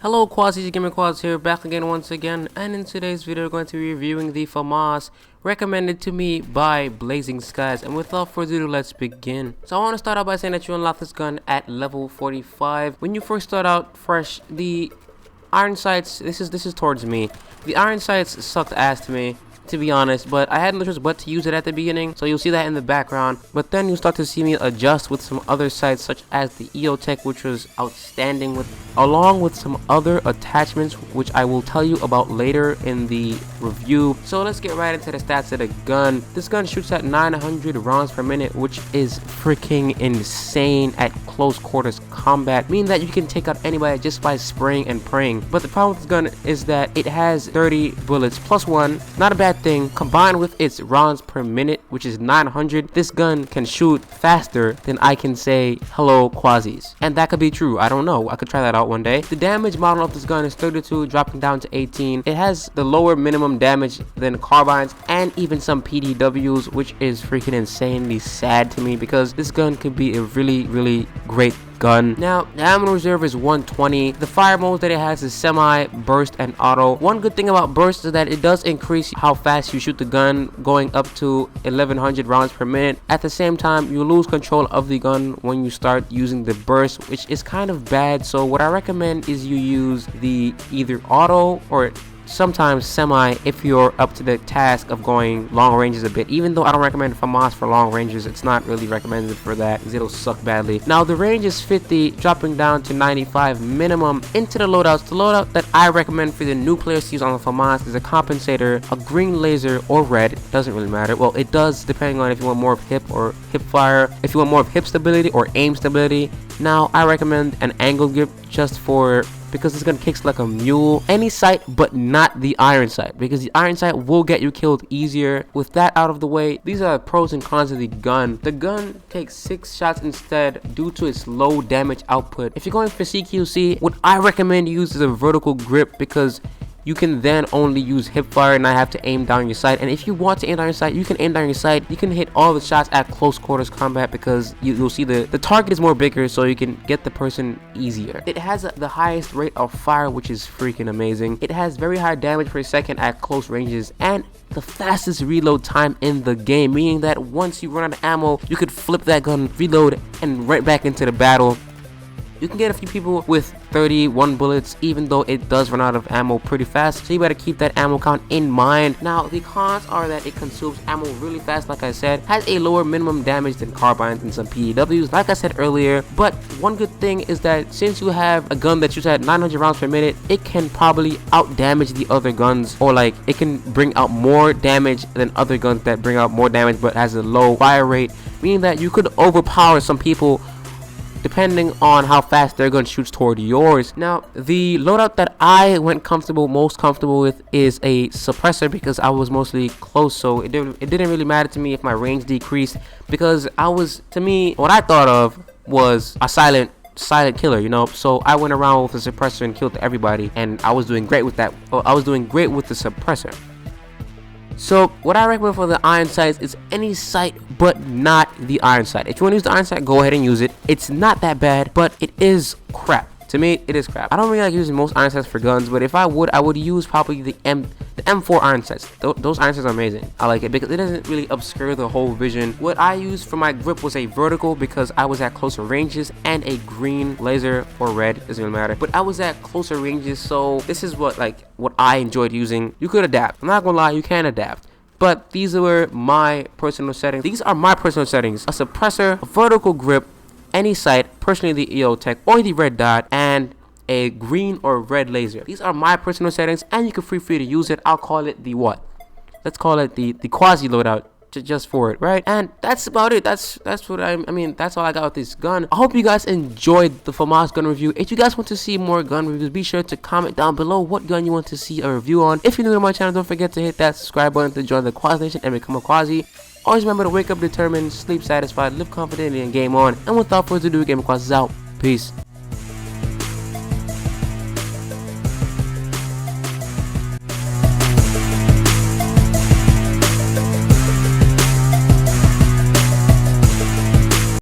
Hello Quas, Quas here, back again once again, and in today's video we're going to be reviewing the Famas recommended to me by Blazing Skies. And without further ado, let's begin. So I want to start out by saying that you unlock this gun at level 45. When you first start out fresh, the iron sights, this is towards me. The iron sights sucked ass to be honest, but I had no choice but to use it at the beginning, so you'll see that in the background. But then you start to see me adjust with some other sights, such as the EOTech, which was outstanding, along with some other attachments, which I will tell you about later in the review. So let's get right into the stats of the gun. This gun shoots at 900 rounds per minute, which is freaking insane at close quarters combat, meaning that you can take out anybody just by spraying and praying. But the problem with this gun is that it has 30 bullets plus one, not a bad thing. Combined with its rounds per minute, which is 900, this gun can shoot faster than I can say hello Quasies. And that could be true, I don't know, I could try that out one day. The damage model of this gun is 32, dropping down to 18. It has the lower minimum damage than carbines and even some PDWs, which is freaking insanely sad to me because this gun could be a really great gun. Now, the ammo reserve is 120. The fire modes that it has is semi, burst, and auto. One good thing about burst is that it does increase how fast you shoot the gun, going up to 1100 rounds per minute. At the same time, you lose control of the gun when you start using the burst, which is kind of bad. So what I recommend is you use the either auto or sometimes semi if you're up to the task of going long ranges a bit. Even though I don't recommend Famas for long ranges, it's not really recommended for that because it'll suck badly. Now the range is 50, dropping down to 95 minimum. Into the loadouts, the loadout that I recommend for the new players to use on the Famas is a compensator, a green laser, or red. It doesn't really matter. Well, it does depending on if you want more of hip or hip fire, if you want more of hip stability or aim stability. Now I recommend an angle grip just for because this gun kicks like a mule. Any sight but not the iron sight, because the iron sight will get you killed easier. With that out of the way, these are the pros and cons of the gun. The gun takes 6 shots instead due to its low damage output. If you're going for CQC, what I recommend you use is a vertical grip, because you can then only use hip fire and not have to aim down your sight. And if you want to aim down your sight, you can aim down your sight. You can hit all the shots at close quarters combat because you'll see the target is more bigger, so you can get the person easier. It has the highest rate of fire, which is freaking amazing. It has very high damage per second at close ranges and the fastest reload time in the game, meaning that once you run out of ammo, you could flip that gun, reload, and right back into the battle. You can get a few people with 31 bullets, even though it does run out of ammo pretty fast, so you better keep that ammo count in mind. Now, the cons are that it consumes ammo really fast, like I said, has a lower minimum damage than carbines and some PDWs, like I said earlier. But one good thing is that since you have a gun that shoots at 900 rounds per minute, it can probably out damage the other guns, or like it can bring out more damage than other guns that bring out more damage but has a low fire rate, meaning that you could overpower some people depending on how fast their gun shoots toward yours. Now, the loadout that I went most comfortable with is a suppressor, because I was mostly close, so it didn't really matter to me if my range decreased, because to me, what I thought of was a silent killer, you know. So I went around with a suppressor and killed everybody, and I was doing great with that. Well, I was doing great with the suppressor. So what I recommend for the iron sights is any sight but not the iron sight. If you want to use the iron sight, go ahead and use it. It's not that bad, but it is crap. To me, it is crap. I don't really like using most iron sights for guns, but if I would use probably the M4 iron sights. Those iron sights are amazing. I like it because it doesn't really obscure the whole vision. What I used for my grip was a vertical, because I was at closer ranges, and a green laser or red, doesn't really matter. But I was at closer ranges, so this is what I enjoyed using. You could adapt. I'm not gonna lie, you can adapt. But these were my personal settings. These are my personal settings: a suppressor, a vertical grip, any sight, personally the EOTech or the red dot, and a green or red laser. These are my personal settings, and you can feel free to use it. I'll call it the what? Let's call it the quasi loadout just for it, right? And that's about it. That's what I mean, that's all I got with this gun. I hope you guys enjoyed the Famas gun review. If you guys want to see more gun reviews, be sure to comment down below what gun you want to see a review on. If you're new to my channel, don't forget to hit that subscribe button to join the Quas Nation and become a Quasi. Always remember to wake up determined, sleep satisfied, live confidently, and game on. And without further ado, Quas is out. Peace.